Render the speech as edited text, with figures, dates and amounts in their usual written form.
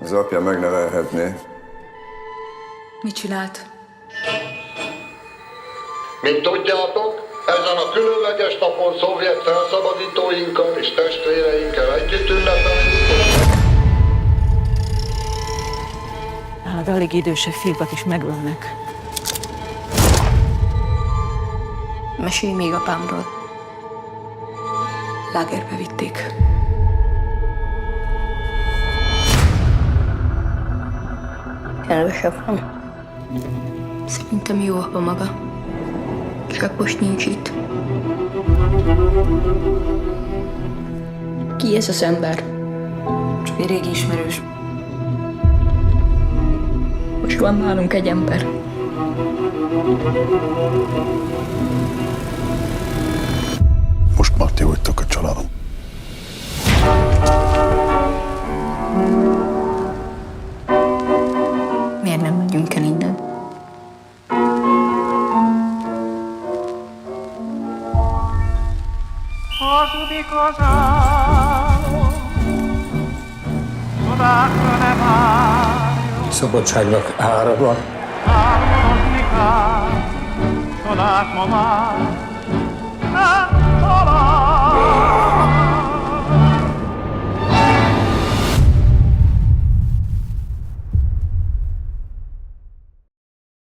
Az apja megnevelhetné. Mit csinált? Mint tudjátok, ezen a különleges napon szovjet felszabadítóinkkal és testvéreinkkel együtt ünnepeljük. Nálad alig idősebb fiúkat is megölnek. Mesélj még apámról. Lágerbe vitték. Kedves apám. Szerintem jó apa maga. Csak most nincs itt. Ki ez az ember? Csak egy régi ismerős. Most van nálunk egy ember. Most már ti vagytok a családom. Miért nem megyünk el innen? Hazudik az álom, csodákra ne várjon. Szabadságnak ára van. Álmodozni kár, csodát ma már.